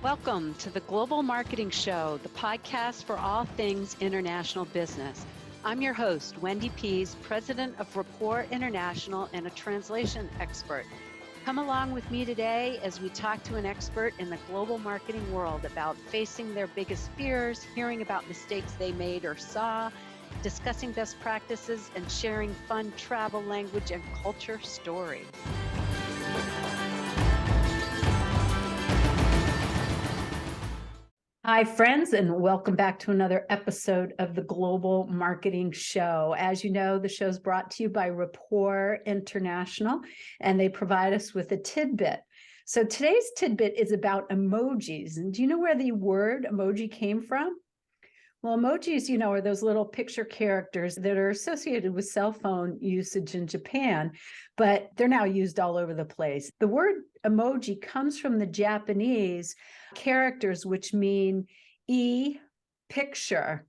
Welcome to the Global Marketing Show, the podcast for all things international business. I'm your host, Wendy Pease, president of Rapport International and a translation expert. Come along with me today as we talk to an expert in the global marketing world about facing their biggest fears, hearing about mistakes they made or saw, discussing best practices, and sharing fun travel, language, and culture stories. Hi, friends, and welcome back to another episode of the Global Marketing Show. As you know, the show is brought to you by Rapport International, and they provide us with a tidbit. So today's tidbit is about emojis. And do you know where the word emoji came from? Well, emojis, are those little picture characters that are associated with cell phone usage in Japan, but they're now used all over the place. The word emoji comes from the Japanese characters, which mean picture.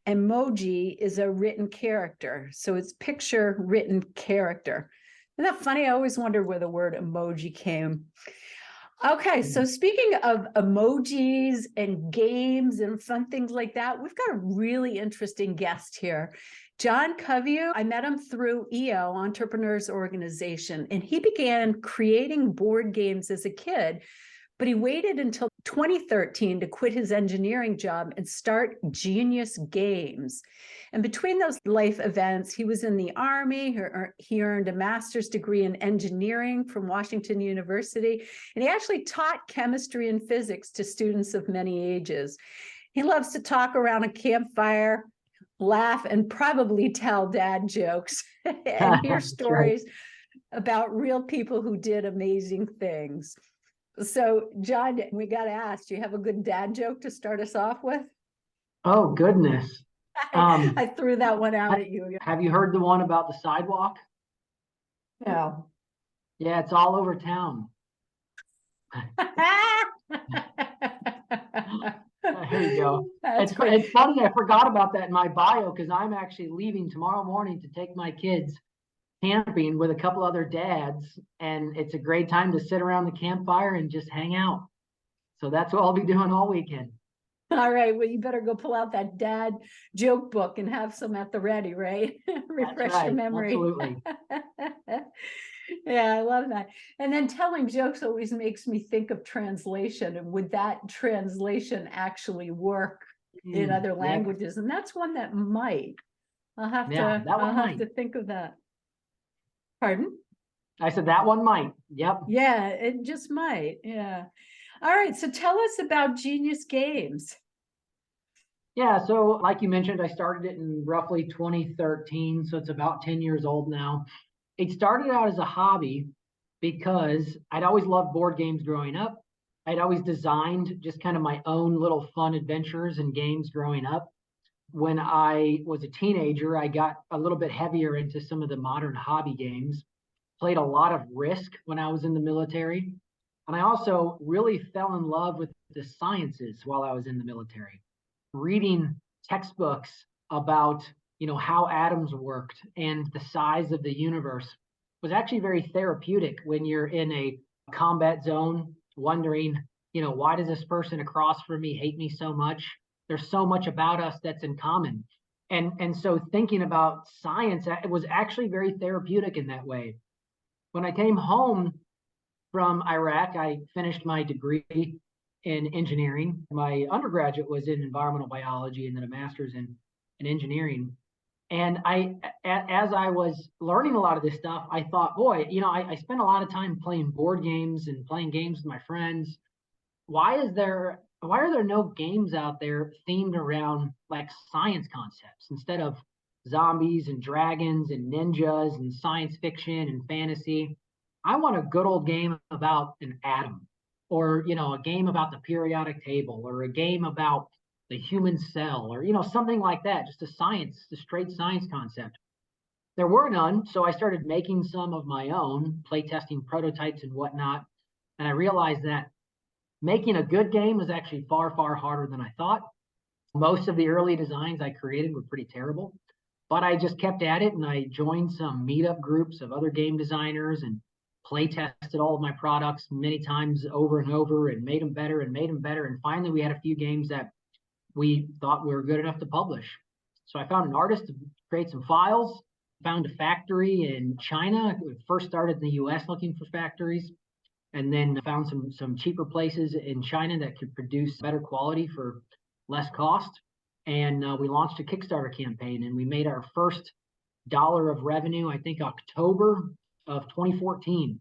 Emoji is a written character. So it's picture, written character. Isn't that funny? I always wondered where the word emoji came. Okay, so speaking of emojis and games and fun things like that, we've got a really interesting guest here. John Coveyou, I met him through EO, Entrepreneurs Organization, and he began creating board games as a kid, but he waited until 2013 to quit his engineering job and start Genius Games. And between those life events, he was in the Army, he earned a master's degree in engineering from Washington University, and he actually taught chemistry and physics to students of many ages. He loves to talk around a campfire, laugh, and probably tell dad jokes and hear stories about real people who did amazing things. So, John, we got to ask, do you have a good dad joke to start us off with? Oh, goodness. I threw that one out at you. Have you heard the one about the sidewalk? No. Yeah, it's all over town. Here you go. It's funny, I forgot about that in my bio because I'm actually leaving tomorrow morning to take my kids camping with a couple other dads, and it's a great time to sit around the campfire and just hang out. So that's what I'll be doing all weekend. All right, well, you better go pull out that dad joke book and have some at the ready, right? Refresh your memory. Absolutely. Yeah, I love that. And then telling jokes always makes me think of translation, and would that translation actually work in other languages? And that's one that might. I'll have to think of that. Pardon? I said that one might. Yep. Yeah, it just might. Yeah. All right. So tell us about Genius Games. Yeah. So like you mentioned, I started it in roughly 2013. So it's about 10 years old now. It started out as a hobby because I'd always loved board games growing up. I'd always designed just kind of my own little fun adventures and games growing up. When I was a teenager, I got a little bit heavier into some of the modern hobby games, played a lot of Risk when I was in the military. And I also really fell in love with the sciences while I was in the military, reading textbooks about, how atoms worked and the size of the universe was actually very therapeutic when you're in a combat zone, wondering, why does this person across from me hate me so much? There's so much about us that's in common. And so thinking about science, it was actually very therapeutic in that way. When I came home from Iraq, I finished my degree in engineering. My undergraduate was in environmental biology and then a master's in engineering. And as I was learning a lot of this stuff, I thought, boy, I spent a lot of time playing board games and playing games with my friends. Why are there no games out there themed around like science concepts instead of zombies and dragons and ninjas and science fiction and fantasy? I want a good old game about an atom, or a game about the periodic table, or a game about the human cell, or something like that, just a straight science concept. There were none, so I started making some of my own, playtesting prototypes and whatnot, and I realized that making a good game was actually far, far harder than I thought. Most of the early designs I created were pretty terrible, but I just kept at it, and I joined some meetup groups of other game designers and play tested all of my products many times over and over and made them better and made them better. And finally, we had a few games that we thought we were good enough to publish. So I found an artist to create some files, found a factory in China. We first started in the US looking for factories, and then found some cheaper places in China that could produce better quality for less cost. And we launched a Kickstarter campaign, and we made our first dollar of revenue, I think October of 2014.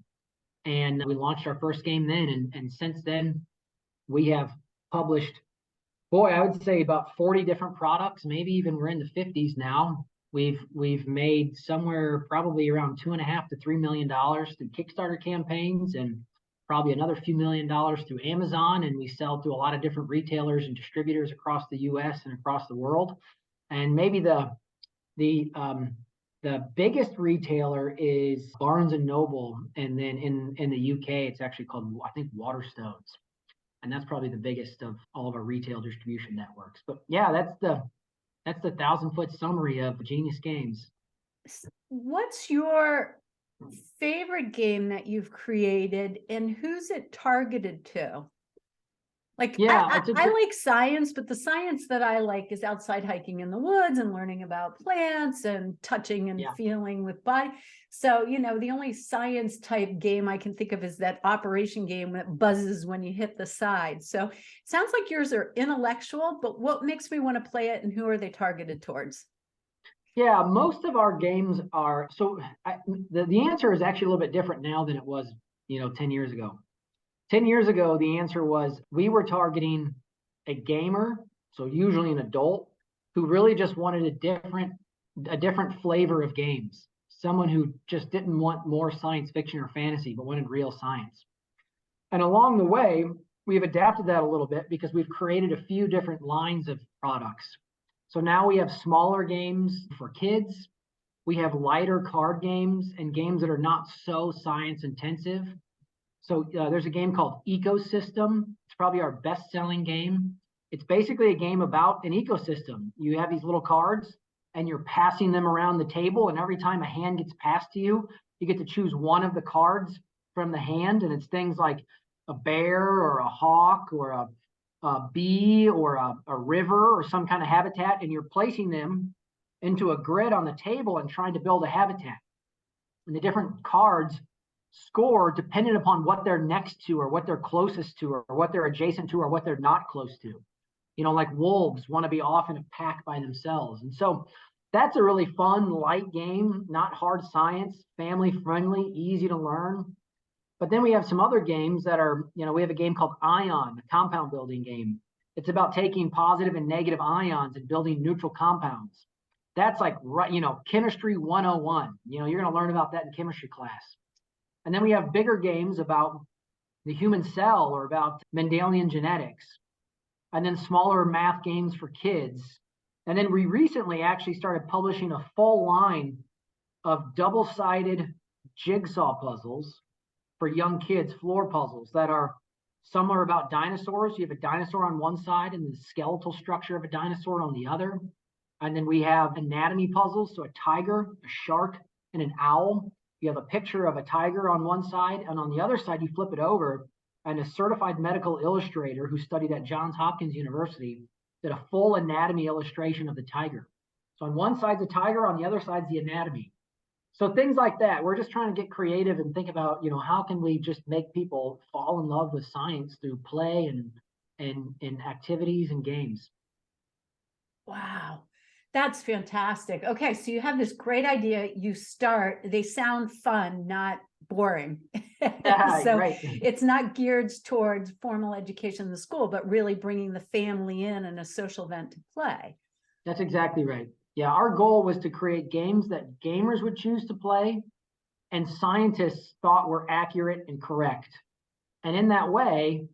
And we launched our first game then. And since then, we have published, boy, I would say about 40 different products, maybe even we're in the 50s now. We've made somewhere probably around $2.5 to $3 million through Kickstarter campaigns, and probably another few $1,000,000 through Amazon. And we sell to a lot of different retailers and distributors across the US and across the world. And maybe the biggest retailer is Barnes and Noble, and then in the UK, it's actually called, I think, Waterstones. And that's probably the biggest of all of our retail distribution networks. But yeah, that's the 1,000-foot summary of Genius Games. What's your favorite game that you've created, and who's it targeted to? Like, Yeah, I like science, but the science that I like is outside hiking in the woods and learning about plants and touching and feeling with body. So, the only science type game I can think of is that operation game that buzzes when you hit the side. So it sounds like yours are intellectual, but what makes me want to play it, and who are they targeted towards? Yeah, most of our games are, so the answer is actually a little bit different now than it was, 10 years ago. 10 years ago, the answer was we were targeting a gamer, so usually an adult, who really just wanted a different flavor of games. Someone who just didn't want more science fiction or fantasy, but wanted real science. And along the way, we've adapted that a little bit because we've created a few different lines of products. So now we have smaller games for kids. We have lighter card games and games that are not so science intensive. So there's a game called Ecosystem. It's probably our best-selling game. It's basically a game about an ecosystem. You have these little cards, and you're passing them around the table, and every time a hand gets passed to you, you get to choose one of the cards from the hand, and it's things like a bear or a hawk or a bee or a river or some kind of habitat, and you're placing them into a grid on the table and trying to build a habitat. And the different cards score dependent upon what they're next to or what they're closest to or what they're adjacent to or what they're not close to. Like wolves want to be off in a pack by themselves. And so that's a really fun, light game, not hard science, family friendly, easy to learn. But then we have some other games that are, we have a game called Ion, a compound building game. It's about taking positive and negative ions and building neutral compounds. That's like, chemistry 101. You're going to learn about that in chemistry class. And then we have bigger games about the human cell or about Mendelian genetics. And then smaller math games for kids. And then we recently actually started publishing a full line of double-sided jigsaw puzzles for young kids, floor puzzles that are, some are about dinosaurs. You have a dinosaur on one side and the skeletal structure of a dinosaur on the other. And then we have anatomy puzzles, so a tiger, a shark, and an owl. You have a picture of a tiger on one side, and on the other side, you flip it over, and a certified medical illustrator who studied at Johns Hopkins University did a full anatomy illustration of the tiger. So on one side's the tiger, on the other side's the anatomy. So things like that. We're just trying to get creative and think about, how can we just make people fall in love with science through play and activities and games. Wow. That's fantastic. Okay, so you have this great idea. You start, they sound fun, not boring. So right. It's not geared towards formal education in the school, but really bringing the family in and a social event to play. That's exactly right. Yeah, our goal was to create games that gamers would choose to play and scientists thought were accurate and correct. And in that way,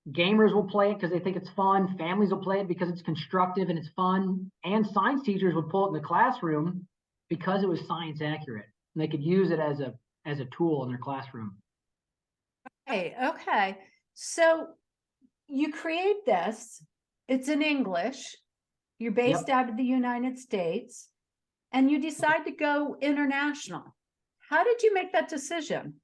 gamers will play it because they think it's fun. Families will play it because it's constructive and it's fun. And science teachers would pull it in the classroom because it was science accurate. And they could use it as a tool in their classroom. Okay. So you create this, it's in English, you're based out of the United States, and you decide to go international. How did you make that decision?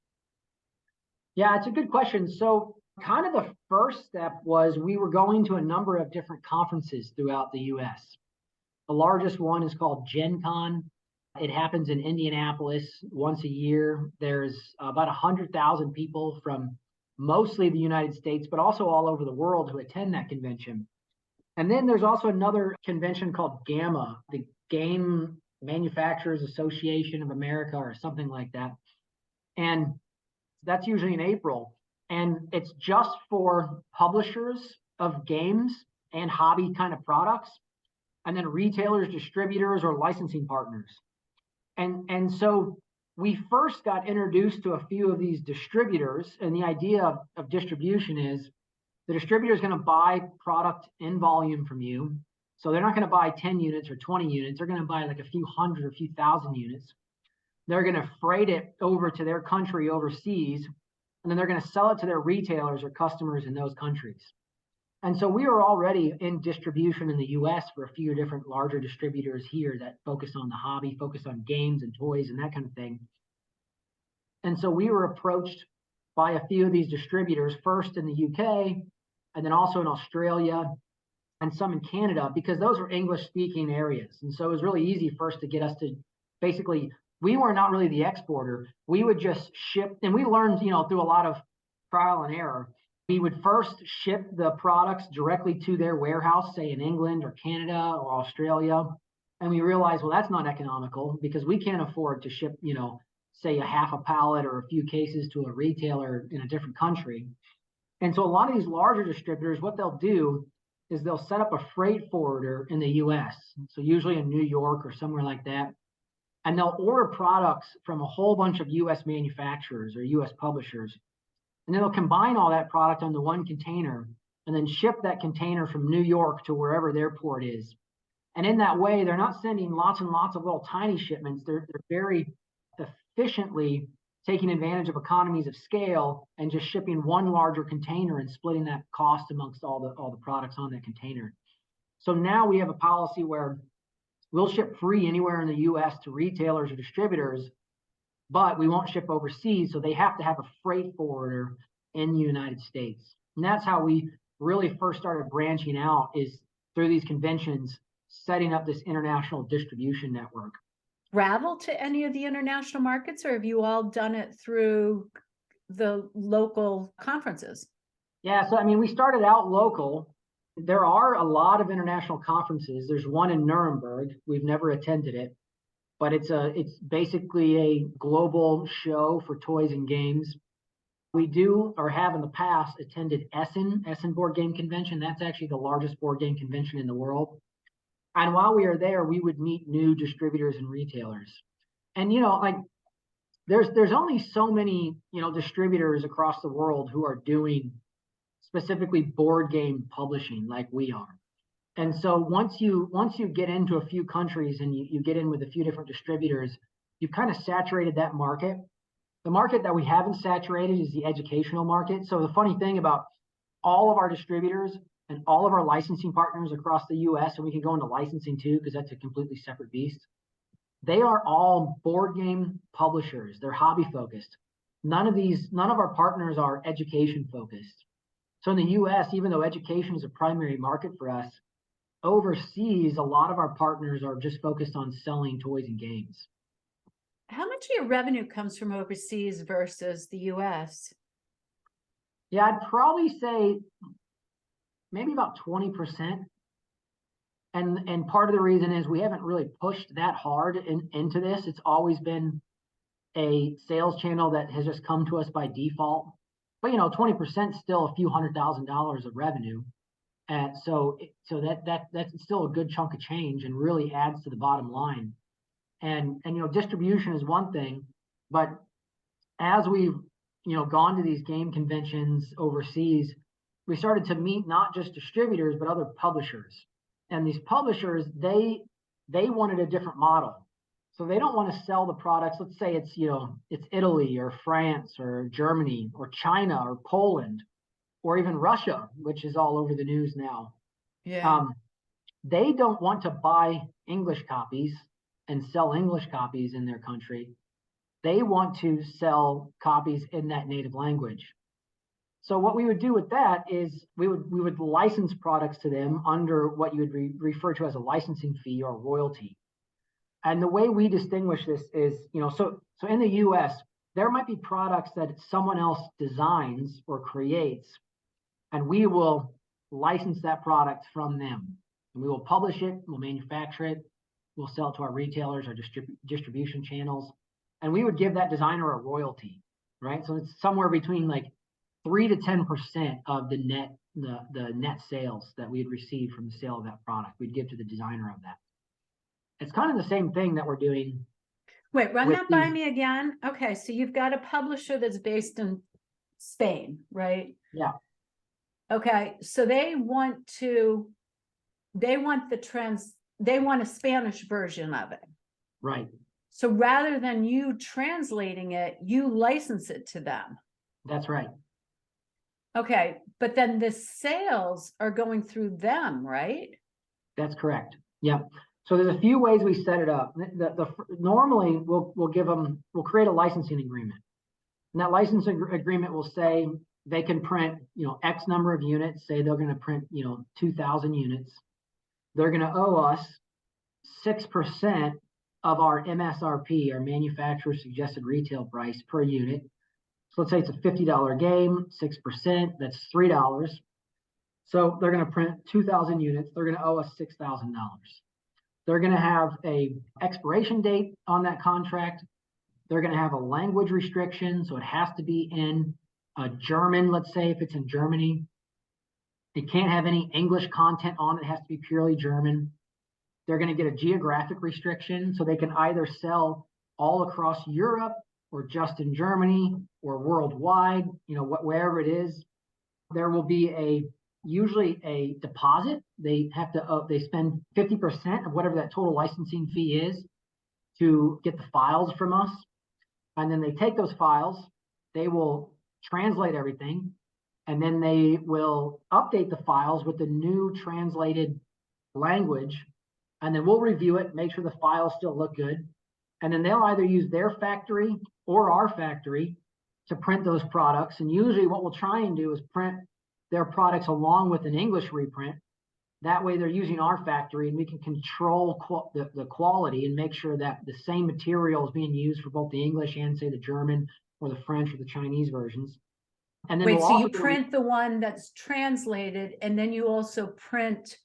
Yeah, it's a good question. So kind of the first step was we were going to a number of different conferences throughout the US. The largest one is called Gen Con. It happens in Indianapolis once a year. There's about 100,000 people from mostly the United States, but also all over the world who attend that convention. And then there's also another convention called GAMA, the Game Manufacturers Association of America, or something like that. And that's usually in April. And it's just for publishers of games and hobby kind of products, and then retailers, distributors, or licensing partners. And so we first got introduced to a few of these distributors, and the idea of distribution is the distributor is going to buy product in volume from you. So they're not going to buy 10 units or 20 units. They're going to buy like a few hundred or a few thousand units. They're going to freight it over to their country overseas, and then they're going to sell it to their retailers or customers in those countries. And so we were already in distribution in the US for a few different larger distributors here that focus on the hobby, focus on games and toys and that kind of thing. And so we were approached by a few of these distributors, first in the UK, and then also in Australia and some in Canada, because those were English speaking areas. And so it was really easy first to get us to basically, we were not really the exporter. We would just ship, and we learned, through a lot of trial and error. We would first ship the products directly to their warehouse, say in England or Canada or Australia. And we realized, well, that's not economical because we can't afford to ship, say a half a pallet or a few cases to a retailer in a different country. And so a lot of these larger distributors, what they'll do is they'll set up a freight forwarder in the US. So usually in New York or somewhere like that. And they'll order products from a whole bunch of US manufacturers or US publishers. And then they'll combine all that product onto one container and then ship that container from New York to wherever their port is. And in that way, they're not sending lots and lots of little tiny shipments. They're very efficiently taking advantage of economies of scale and just shipping one larger container and splitting that cost amongst all the products on that container. So now we have a policy where we'll ship free anywhere in the US to retailers or distributors, but we won't ship overseas. So they have to have a freight forwarder in the United States. And that's how we really first started branching out, is through these conventions, setting up this international distribution network. Travel to any of the international markets, or have you all done it through the local conferences? Yeah, so I mean, we started out local. There are a lot of international conferences. There's one in Nuremberg. We've never attended it, but it's basically a global show for toys and games. We do, or have in the past, attended Essen Board Game Convention. That's actually the largest board game convention in the world. And while we are there, we would meet new distributors and retailers. And like there's only so many distributors across the world who are doing specifically board game publishing like we are. And so once you get into a few countries and you get in with a few different distributors, you've kind of saturated that market. The market that we haven't saturated is the educational market. So the funny thing about all of our distributors and all of our licensing partners across the US, and we can go into licensing too, because that's a completely separate beast. They are all board game publishers. They're hobby focused. None of our partners are education focused. So in the US, even though education is a primary market for us, overseas, a lot of our partners are just focused on selling toys and games. How much of your revenue comes from overseas versus the US? Yeah, I'd probably say maybe about 20%. And part of the reason is we haven't really pushed that hard into this. It's always been a sales channel that has just come to us by default. But 20% is still a few $100,000 of revenue. And so that's still a good chunk of change and really adds to the bottom line. And distribution is one thing, but as we've gone to these game conventions overseas, we started to meet not just distributors but other publishers. And these publishers, they wanted a different model. So they don't want to sell the products. Let's say it's Italy or France or Germany or China or Poland or even Russia, which is all over the news now. Yeah. They don't want to buy English copies and sell English copies in their country. they want to sell copies in that native language. So what we would do with that is we would license products to them under what you would refer to as a licensing fee or royalty. And the way we distinguish this is, so in the US, there might be products that someone else designs or creates, and we will license that product from them. And we will publish it, we'll manufacture it, we'll sell it to our retailers, our distribution channels, and we would give that designer a royalty, right? So it's somewhere between like 3 to 10% of the net sales that we'd receive from the sale of that product. We'd give to the designer of that. It's kind of the same thing that we're doing. Wait, run that by me again. Okay, so you've got a publisher that's based in Spain, right? Yeah. Okay, so they want a Spanish version of it. Right. So rather than you translating it, you license it to them. That's right. Okay, but then the sales are going through them, right? That's correct. Yeah. So there's a few ways we set it up. Normally we'll create a licensing agreement. And that licensing agreement will say they can print, X number of units, say they're going to print, 2,000 units. They're going to owe us 6% of our MSRP, our manufacturer suggested retail price per unit. So let's say it's a $50 game, 6%, that's $3. So they're going to print 2,000 units. They're going to owe us $6,000. They're going to have a expiration date on that contract. They're going to have a language restriction. So it has to be in German, let's say, if it's in Germany. It can't have any English content on it. It has to be purely German. They're going to get a geographic restriction. So they can either sell all across Europe or just in Germany or worldwide, wherever it is. There will be usually a deposit. They have to they spend 50% of whatever that total licensing fee is to get the files from us. And then they take those files, they will translate everything, and then they will update the files with the new translated language. And then we'll review it, make sure the files still look good. And then they'll either use their factory or our factory to print those products. And usually what we'll try and do is print their products along with an English reprint. That way they're using our factory and we can control the quality and make sure that the same material is being used for both the English and say the German or the French or the Chinese versions. And then wait, so you print the one that's translated and then you also print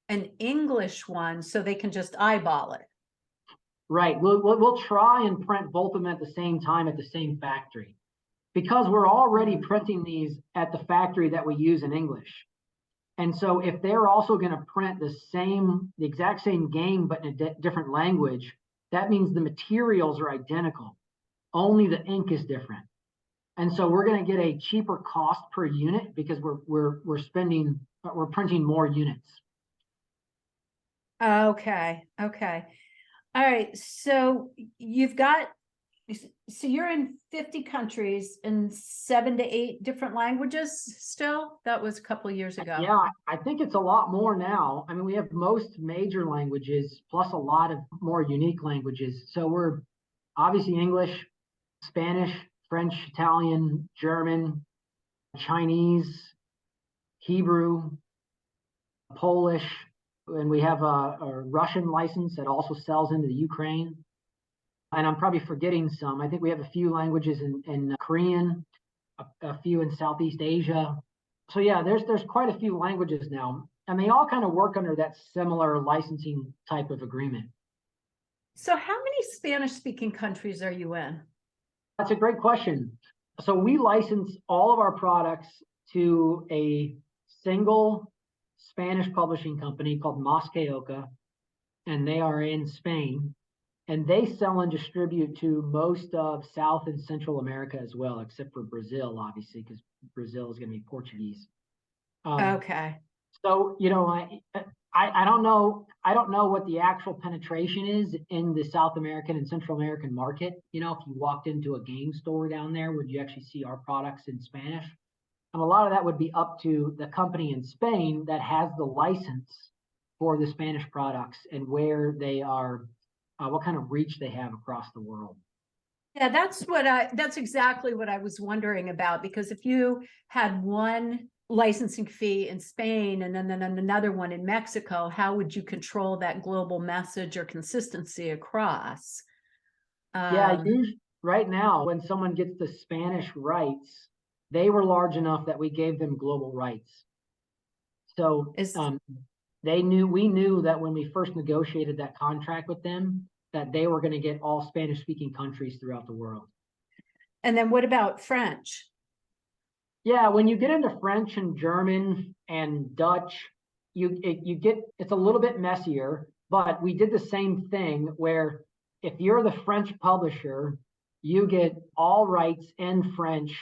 an English one so they can just eyeball it. Right. We'll try and print both of them at the same time at the same factory, because we're already printing these at the factory that we use in English. And so if they're also going to print the exact same game, but in a different language, that means the materials are identical. Only the ink is different. And so we're going to get a cheaper cost per unit because we're printing more units. Okay. All right. So you're in 50 countries in 7 to 8 different languages still? That was a couple of years ago. Yeah, I think it's a lot more now. I mean, we have most major languages plus a lot of more unique languages. So we're obviously English, Spanish, French, Italian, German, Chinese, Hebrew, Polish, and we have a Russian license that also sells into the Ukraine. And I'm probably forgetting some. I think we have a few languages in Korean, a few in Southeast Asia. So yeah, there's quite a few languages now, and they all kind of work under that similar licensing type of agreement. So how many Spanish-speaking countries are you in? That's a great question. So we license all of our products to a single Spanish publishing company called Mosqueoka, and they are in Spain. And they sell and distribute to most of South and Central America as well, except for Brazil, obviously, because Brazil is going to be Portuguese. Okay. So, I don't know. I don't know what the actual penetration is in the South American and Central American market. If you walked into a game store down there, would you actually see our products in Spanish? And a lot of that would be up to the company in Spain that has the license for the Spanish products and where they are. What kind of reach they have across the world. Yeah, that's exactly what I was wondering about, because if you had one licensing fee in Spain and then another one in Mexico, how would you control that global message or consistency across? Yeah, Um, right now, when someone gets the Spanish rights, they were large enough that we gave them global rights. So is we knew that when we first negotiated that contract with them, that they were going to get all Spanish speaking countries throughout the world. And then what about French? Yeah, when you get into French and German and Dutch, it's a little bit messier, but we did the same thing where if you're the French publisher, you get all rights in French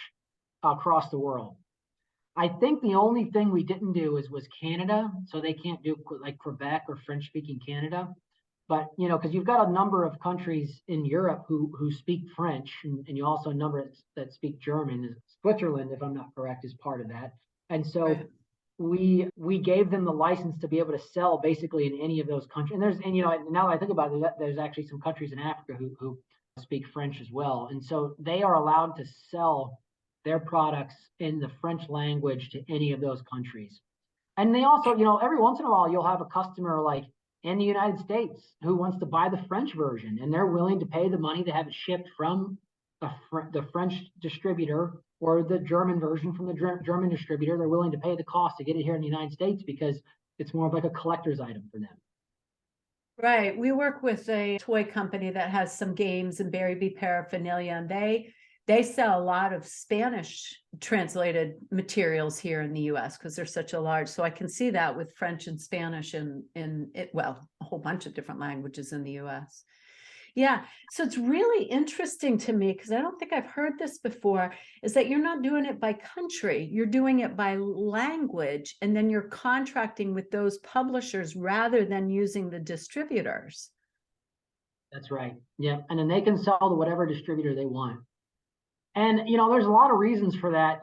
across the world. I think the only thing we didn't do was Canada, so they can't do like Quebec or French speaking Canada. But because you've got a number of countries in Europe who speak French, and you also a number that speak German. Switzerland, if I'm not correct, is part of that. And so Right. we gave them the license to be able to sell basically in any of those countries. And now that I think about it, there's actually some countries in Africa who speak French as well. And so they are allowed to sell their products in the French language to any of those countries. And they also, every once in a while, you'll have a customer like in the United States who wants to buy the French version, and they're willing to pay the money to have it shipped from the French distributor or the German version from the German distributor. They're willing to pay the cost to get it here in the United States because it's more of like a collector's item for them. Right. We work with a toy company that has some games and Berry paraphernalia, and they sell a lot of Spanish translated materials here in the US because they're such a large. So I can see that with French and Spanish in it, well, a whole bunch of different languages in the US. Yeah. So it's really interesting to me because I don't think I've heard this before, is that you're not doing it by country, you're doing it by language, and then you're contracting with those publishers rather than using the distributors. That's right. Yeah. And then they can sell to whatever distributor they want. And there's a lot of reasons for that.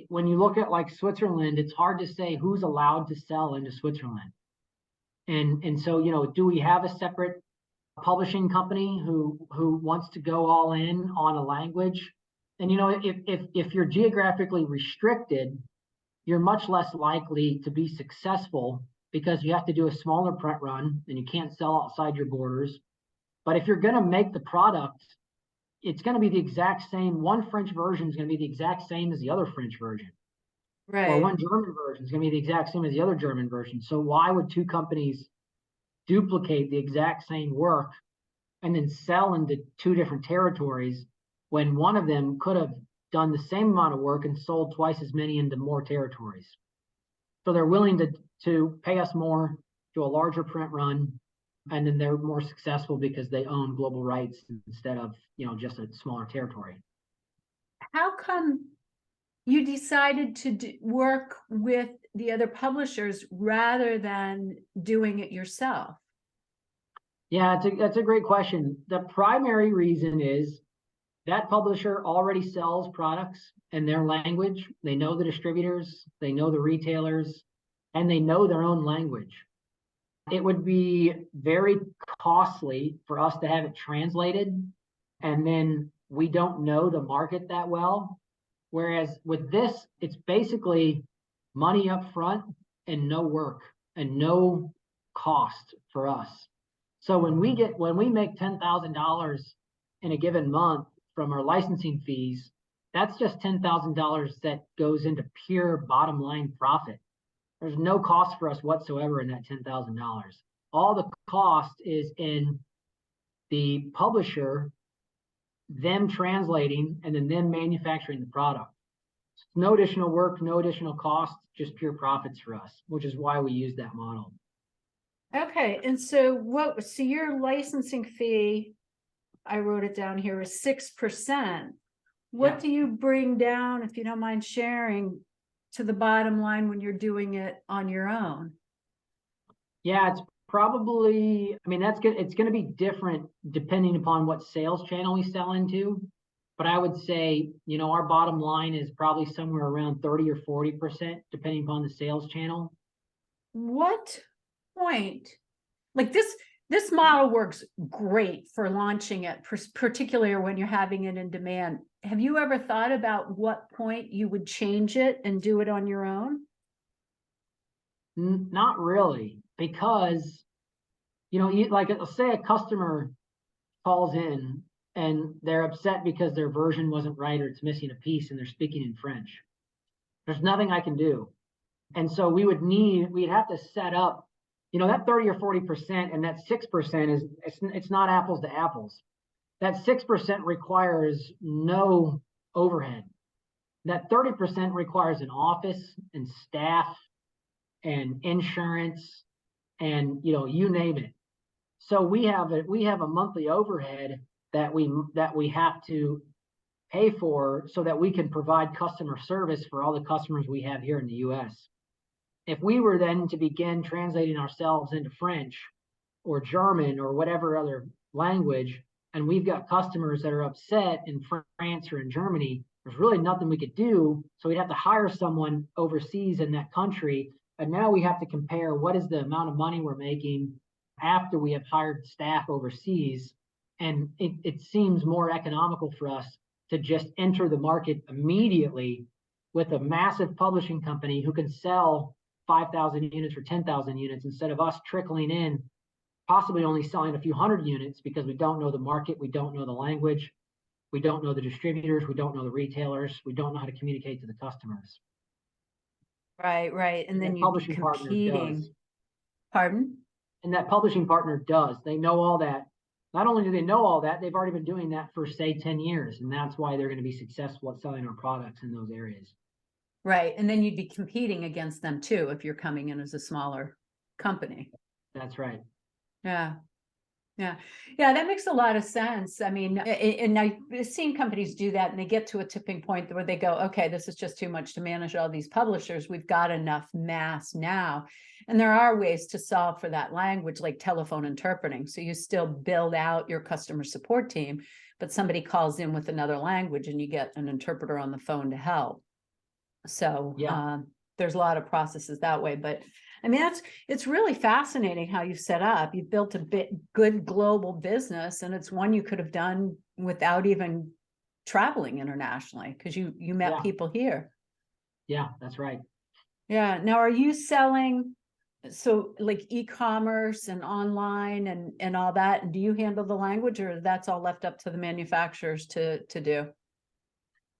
When you look at like Switzerland, it's hard to say who's allowed to sell into Switzerland. And so, do we have a separate publishing company who wants to go all in on a language? And if you're geographically restricted, you're much less likely to be successful because you have to do a smaller print run and you can't sell outside your borders. But if you're going to make the product, it's going to be the exact same. One French version is going to be the exact same as the other French version. Or Right. one German version is going to be the exact same as the other German version. So why would two companies duplicate the exact same work and then sell into two different territories when one of them could have done the same amount of work and sold twice as many into more territories? So they're willing to pay us more, do a larger print run, and then they're more successful because they own global rights instead of just a smaller territory. How come you decided to work with the other publishers rather than doing it yourself? Yeah, that's a great question. The primary reason is that publisher already sells products in their language. They know the distributors, they know the retailers, and they know their own language. It would be very costly for us to have it translated, and then we don't know the market that well. Whereas with this, it's basically money up front and no work and no cost for us. So when we make $10,000 in a given month from our licensing fees, that's just $10,000 that goes into pure bottom line profit. There's no cost for us whatsoever in that $10,000. All the cost is in the publisher, them translating, and then them manufacturing the product. No additional work, no additional cost, just pure profits for us, which is why we use that model. Okay, and so your licensing fee, I wrote it down here, is 6%. What Yeah. do you bring down, if you don't mind sharing, to the bottom line when you're doing it on your own? Yeah, it's probably, I mean, that's good. It's going to be different depending upon what sales channel we sell into. But I would say, our bottom line is probably somewhere around 30 or 40%, depending upon the sales channel. What point, like This model works great for launching it, particularly when you're having it in demand. Have you ever thought about what point you would change it and do it on your own? Not really, because, like, say a customer calls in and they're upset because their version wasn't right or it's missing a piece and they're speaking in French. There's nothing I can do. And so we'd have to set up, that 30 or 40% and that 6% it's not apples to apples. That 6% requires no overhead. That 30% requires an office and staff and insurance and, you name it. So we have a monthly overhead that we have to pay for so that we can provide customer service for all the customers we have here in the US. If we were then to begin translating ourselves into French or German or whatever other language, and we've got customers that are upset in France or in Germany, there's really nothing we could do. So we'd have to hire someone overseas in that country. And now we have to compare what is the amount of money we're making after we have hired staff overseas. And it seems more economical for us to just enter the market immediately with a massive publishing company who can sell 5,000 units or 10,000 units instead of us trickling in, possibly only selling a few hundred units because we don't know the market, we don't know the language, we don't know the distributors, we don't know the retailers, we don't know how to communicate to the customers. Right. And then you'd be publishing partner competing. does. Pardon? And that publishing partner does. They know all that. Not only do they know all that, they've already been doing that for, say, 10 years. And that's why they're going to be successful at selling our products in those areas. Right. And then you'd be competing against them too if you're coming in as a smaller company. That's right. Yeah. That makes a lot of sense. I mean, and I've seen companies do that and they get to a tipping point where they go, okay, this is just too much to manage all these publishers. We've got enough mass now. And there are ways to solve for that language, like telephone interpreting. So you still build out your customer support team, but somebody calls in with another language and you get an interpreter on the phone to help. So there's a lot of processes that way, but I mean, it's really fascinating how you set up. You've built a good global business, and it's one you could have done without even traveling internationally because you met people here. Yeah, that's right. Yeah. Now, are you selling like e-commerce and online and all that? And do you handle the language, or that's all left up to the manufacturers to do?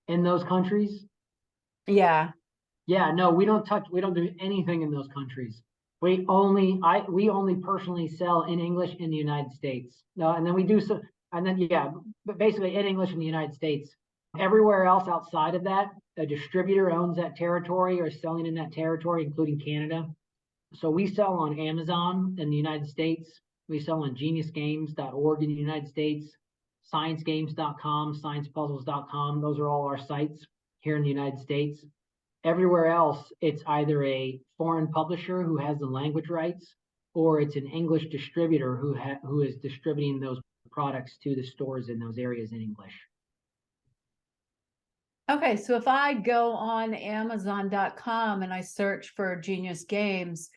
In those countries? Yeah. Yeah, no, we don't do anything in those countries. We only personally sell in English in the United States. No, and then we do so, and then but basically in English in the United States. Everywhere else outside of that, a distributor owns that territory or is selling in that territory, including Canada. So we sell on Amazon in the United States. We sell on geniusgames.org in the United States, sciencegames.com, sciencepuzzles.com. Those are all our sites here in the United States. Everywhere else, it's either a foreign publisher who has the language rights, or it's an English distributor who is distributing those products to the stores in those areas in English. Okay, so if I go on Amazon.com and I search for Genius Games,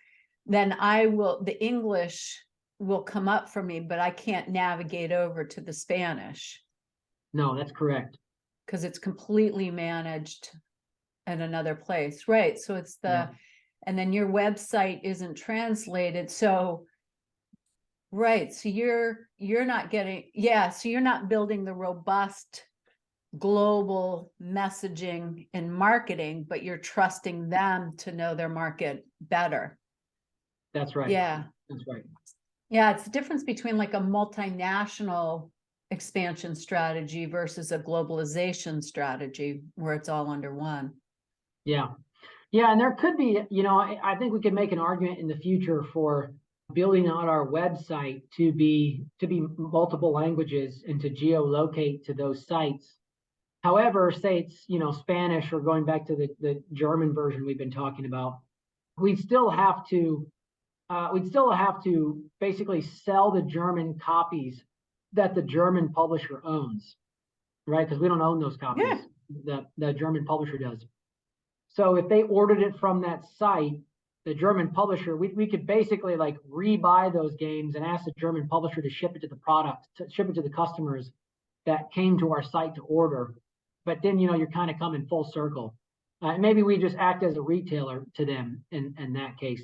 then the English will come up for me, but I can't navigate over to the Spanish. No, that's correct. Because it's completely managed in another place, right? So it's and then your website isn't translated. So, right. So you're not getting, so you're not building the robust global messaging and marketing, but you're trusting them to know their market better. That's right. Yeah. That's right. Yeah. It's the difference between like a multinational expansion strategy versus a globalization strategy where it's all under one. Yeah. And there could be, I think we could make an argument in the future for building out our website to be multiple languages and to geolocate to those sites. However, say it's, Spanish, or going back to the German version we've been talking about, we'd still have to basically sell the German copies that the German publisher owns, right? Because we don't own those copies. The German publisher does. So if they ordered it from that site, the German publisher, we could basically like rebuy those games and ask the German publisher to ship it to the product, to ship it to the customers that came to our site to order. But then, you're kind of coming full circle. Maybe we just act as a retailer to them in that case.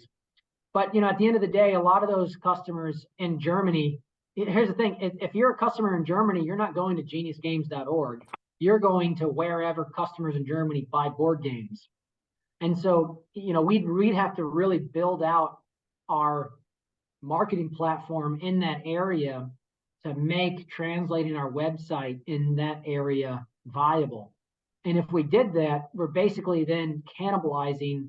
But, at the end of the day, a lot of those customers in Germany, here's the thing, if you're a customer in Germany, you're not going to geniusgames.org. You're going to wherever customers in Germany buy board games. And so, we'd have to really build out our marketing platform in that area to make translating our website in that area viable. And if we did that, we're basically then cannibalizing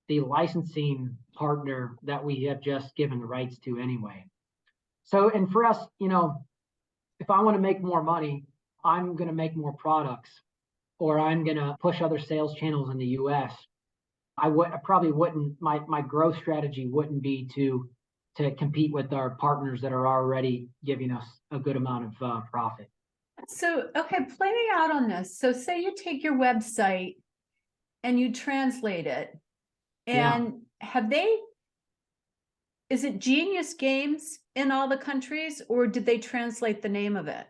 the licensing partner that we have just given the rights to anyway. So, and for us, if I want to make more money, I'm going to make more products, or I'm going to push other sales channels in the US. I probably wouldn't, my growth strategy wouldn't be to compete with our partners that are already giving us a good amount of profit. So, okay, play me out on this. So say you take your website and you translate it, and is it Genius Games in all the countries, or did they translate the name of it?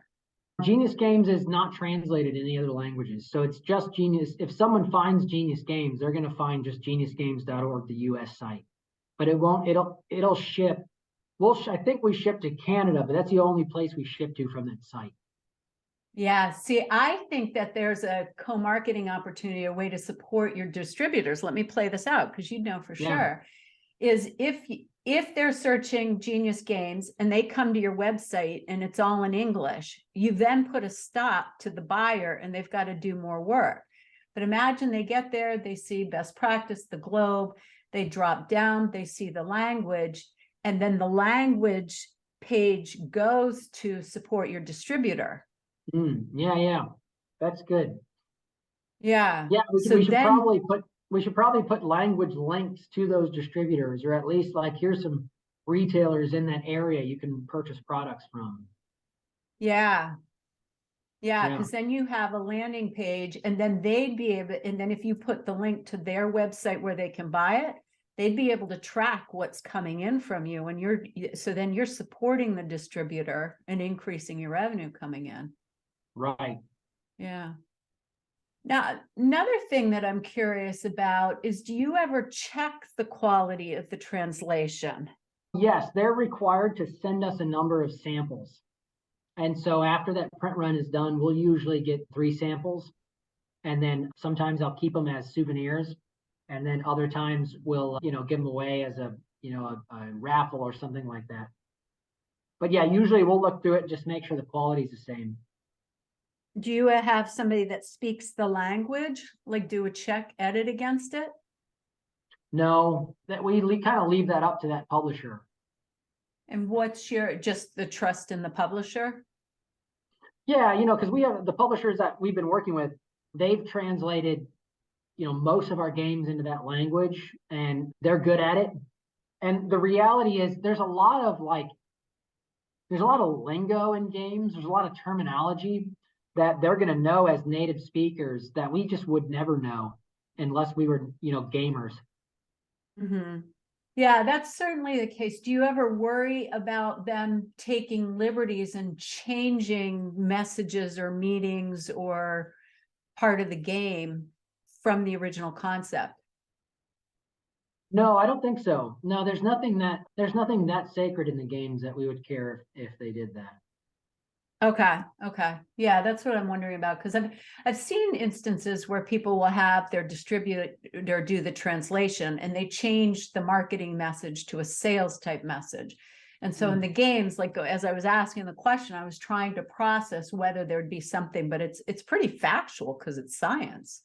Genius Games is not translated in any other languages. So it's just Genius. If someone finds Genius Games, they're going to find just geniusgames.org, the US site. But it won't, it'll ship. I think we ship to Canada, but that's the only place we ship to from that site. Yeah, see, I think that there's a co-marketing opportunity, a way to support your distributors. Let me play this out, because for sure, is if they're searching Genius Games and they come to your website and it's all in English, you then put a stop to the buyer and they've got to do more work. But imagine they get there, they see best practice, the globe, they drop down, they see the language, and then the language page goes to support your distributor. Yeah, that's good. Yeah. We should probably put language links to those distributors, or at least like, here's some retailers in that area you can purchase products from. Yeah, because then you have a landing page, and then they'd be able, and then if you put the link to their website where they can buy it, they'd be able to track what's coming in from you, and so then you're supporting the distributor and increasing your revenue coming in. Right. Yeah. Now, another thing that I'm curious about is, do you ever check the quality of the translation? Yes, they're required to send us a number of samples. And so after that print run is done, we'll usually get 3 samples. And then sometimes I'll keep them as souvenirs. And then other times we'll, give them away as a raffle or something like that. But yeah, usually we'll look through it, just make sure the quality is the same. Do you have somebody that speaks the language, like do a check edit against it? No, that we kind of leave that up to that publisher. And what's just the trust in the publisher? Yeah, because we have the publishers that we've been working with, they've translated, most of our games into that language, and they're good at it. And the reality is there's a lot of lingo in games. There's a lot of terminology that they're going to know as native speakers that we just would never know unless we were, gamers. Mm-hmm. Yeah, that's certainly the case. Do you ever worry about them taking liberties and changing messages or meanings or part of the game from the original concept? No, I don't think so. No, there's nothing that sacred in the games that we would care if they did that. Okay. Yeah, that's what I'm wondering about, because I've seen instances where people will have their distributor do the translation and they change the marketing message to a sales type message. And so in the games, like as I was asking the question, I was trying to process whether there'd be something, but it's pretty factual because it's science,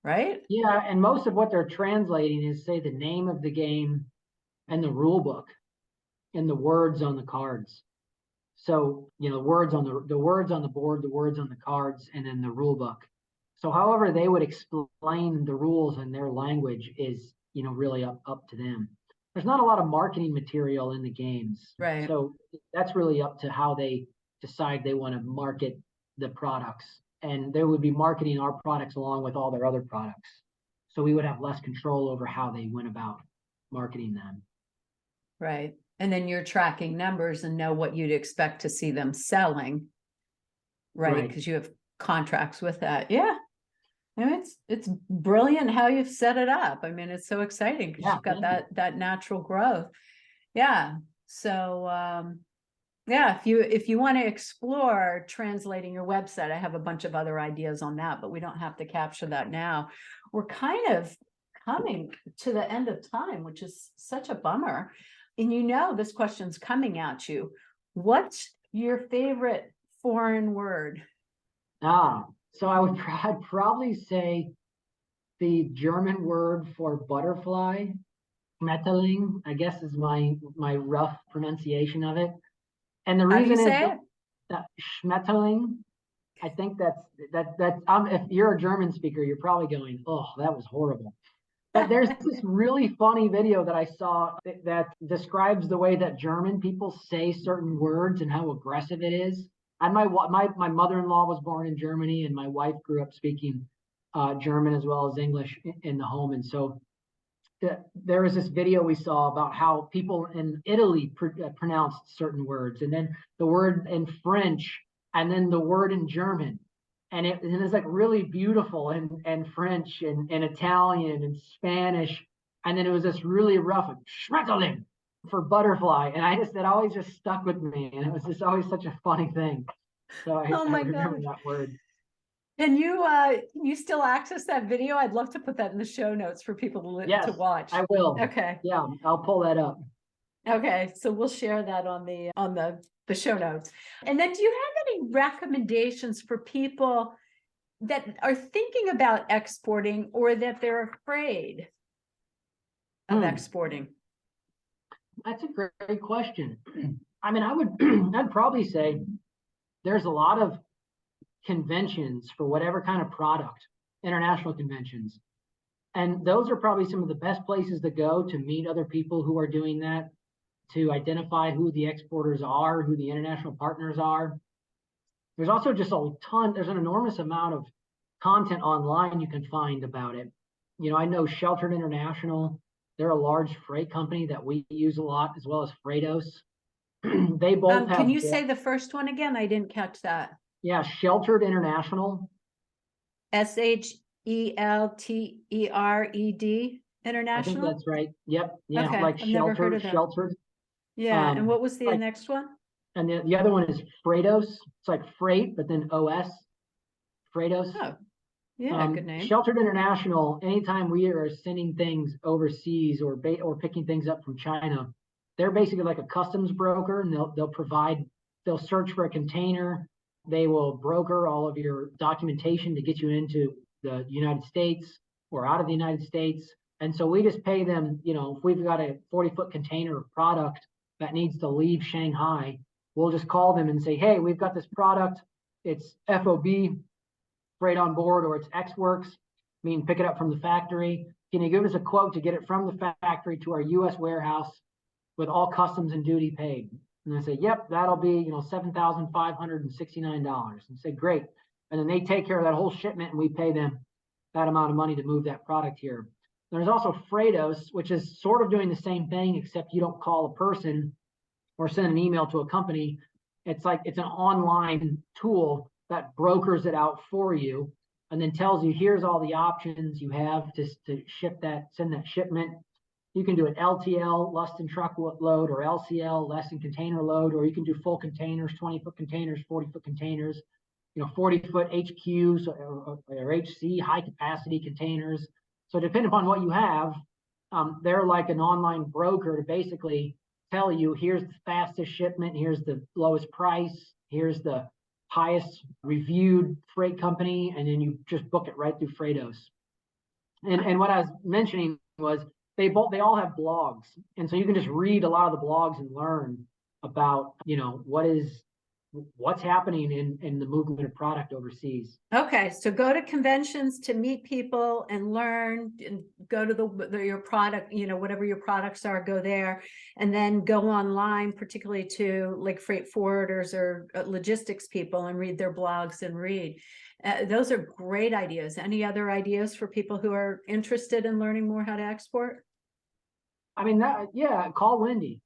right? Yeah, and most of what they're translating is, say, the name of the game and the rule book and the words on the cards. So, words on the words on the board, the words on the cards, and then the rule book. So however they would explain the rules in their language is, really up to them. There's not a lot of marketing material in the games. Right. So that's really up to how they decide they want to market the products. And they would be marketing our products along with all their other products. So we would have less control over how they went about marketing them. Right. And then you're tracking numbers and know what you'd expect to see them selling. Right. Right. Because you have contracts with that. Yeah. I mean, it's brilliant how you've set it up. I mean, it's so exciting because Yeah, you've got thank you. that natural growth. Yeah. So yeah, if you want to explore translating your website, I have a bunch of other ideas on that, but we don't have to capture that now. We're kind of coming to the end of time, which is such a bummer. And you know, this question's coming at you. What's your favorite foreign word? So I'd probably say the German word for butterfly, Schmetterling, I guess is my rough pronunciation of it. And the How do you reason is say it? that Schmetterling, I think that's if you're a German speaker, you're probably going, oh, that was horrible. But there's this really funny video that I saw that describes the way that German people say certain words and how aggressive it is. And my mother-in-law was born in Germany, and my wife grew up speaking German as well as English in the home. And so there was this video we saw about how people in Italy pronounced certain words, and then the word in French, and then the word in German. And it is like really beautiful and French and Italian and Spanish. And then it was this really rough Schmetterling for butterfly. And that always just stuck with me. And it was just always such a funny thing. So Oh I my remember gosh. that word. Can you still access that video? I'd love to put that in the show notes for people Yes, to watch. I will. Okay. Yeah, I'll pull that up. Okay. So we'll share that on the show notes. And then do you have any recommendations for people that are thinking about exporting or that they're afraid of exporting? That's a great question. I mean, I'd probably say there's a lot of conventions for whatever kind of product, international conventions. And those are probably some of the best places to go to meet other people who are doing that, to identify who the exporters are, who the international partners are. There's also just there's an enormous amount of content online you can find about it. You know, I know Sheltered International, they're a large freight company that we use a lot, as well as Freightos. They both have. Can you say the first one again? I didn't catch that. Yeah, Sheltered International. SHELTERED International. I think that's right. Yep. Yeah, Okay, like I've never heard of that. Sheltered. Yeah, and what was the next one? And the other one is Freightos. It's like freight, but then OS. Freightos. Oh, yeah, good name. Sheltered International. Anytime we are sending things overseas or picking things up from China, they're basically like a customs broker, and they'll search for a container. They will broker all of your documentation to get you into the United States or out of the United States. And so we just pay them, you know, if we've got a 40-foot container of product that needs to leave Shanghai, we'll just call them and say, hey, we've got this product. It's FOB, freight on board, or it's X Works, meaning pick it up from the factory. Can you give us a quote to get it from the factory to our US warehouse with all customs and duty paid? And I say, yep, that'll be, you know, $7,569. And say, great. And then they take care of that whole shipment, and we pay them that amount of money to move that product here. There's also Freightos, which is sort of doing the same thing, except you don't call a person or send an email to a company. It's an online tool that brokers it out for you and then tells you, here's all the options you have to send that shipment. You can do an LTL, less than truck load, or LCL, less than container load, or you can do full containers, 20-foot containers, 40-foot containers, you know, 40-foot HQs or HC, high capacity containers. So depending upon what you have, they're like an online broker to basically tell you, here's the fastest shipment, here's the lowest price, here's the highest reviewed freight company, and then you just book it right through Freightos. And what I was mentioning was they all have blogs, and so you can just read a lot of the blogs and learn about, you know, what's happening in the movement of product overseas. Okay, so go to conventions to meet people and learn, and go to your product, you know, whatever your products are, go there, and then go online, particularly to like freight forwarders or logistics people, and read their blogs and read. Those are great ideas. Any other ideas for people who are interested in learning more how to export? I mean, call Wendy.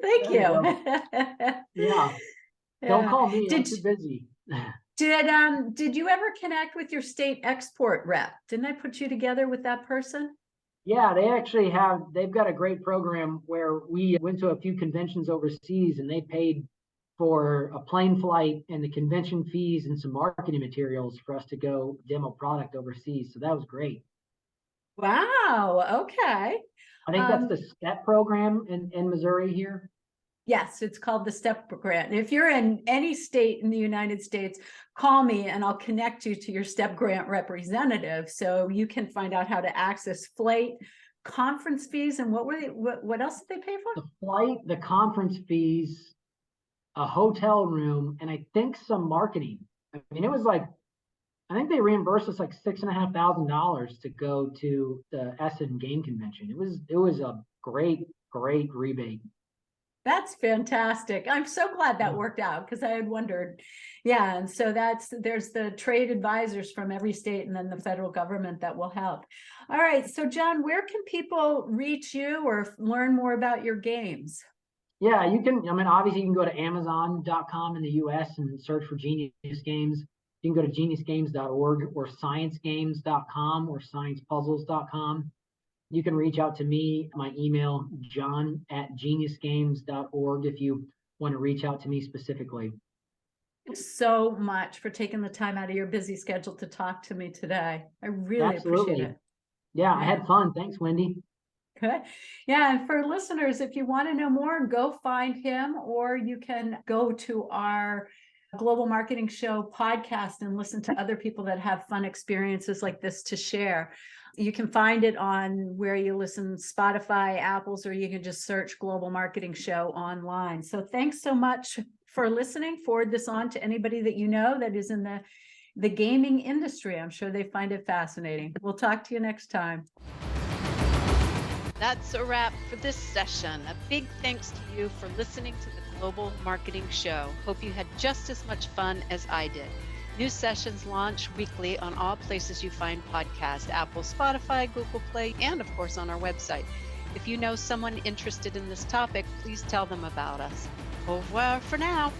Thank you. Yeah. Don't Yeah. call me. I'm too busy. Did you ever connect with your state export rep? Didn't I put you together with that person? Yeah, they've got a great program where we went to a few conventions overseas and they paid for a plane flight and the convention fees and some marketing materials for us to go demo product overseas. So that was great. Wow. Okay. I think that's the STEP program in Missouri here. Yes, it's called the STEP grant. If you're in any state in the United States, call me and I'll connect you to your STEP grant representative so you can find out how to access flight, conference fees, and what else did they pay for? The flight, the conference fees, a hotel room, and I think some marketing. I mean, it was like, I think they reimbursed us like $6,500 to go to the Essen game convention. It was a great rebate. That's fantastic. I'm so glad that worked out because I had wondered. Yeah, and so there's the trade advisors from every state and then the federal government that will help. All right, so John, where can people reach you or learn more about your games? Yeah, you can, I mean, obviously you can go to Amazon.com in the US and search for Genius Games. You can go to geniusgames.org or sciencegames.com or sciencepuzzles.com. You can reach out to me, my email, john@geniusgames.org, if you want to reach out to me specifically. Thanks so much for taking the time out of your busy schedule to talk to me today. I really appreciate it. Yeah, I had fun. Thanks, Wendy. Good. Yeah, and for listeners, if you want to know more, go find him, or you can go to our Global Marketing Show podcast and listen to other people that have fun experiences like this to share. You can find it on where you listen, Spotify, Apple's, or you can just search Global Marketing Show online. So thanks so much for listening. Forward this on to anybody that you know that is in the gaming industry. I'm sure they find it fascinating. We'll talk to you next time. That's a wrap for this session. A big thanks to you for listening to the Global Marketing Show. Hope you had just as much fun as I did. New sessions launch weekly on all places you find podcasts, Apple, Spotify, Google Play, and of course on our website. If you know someone interested in this topic, please tell them about us. Au revoir for now.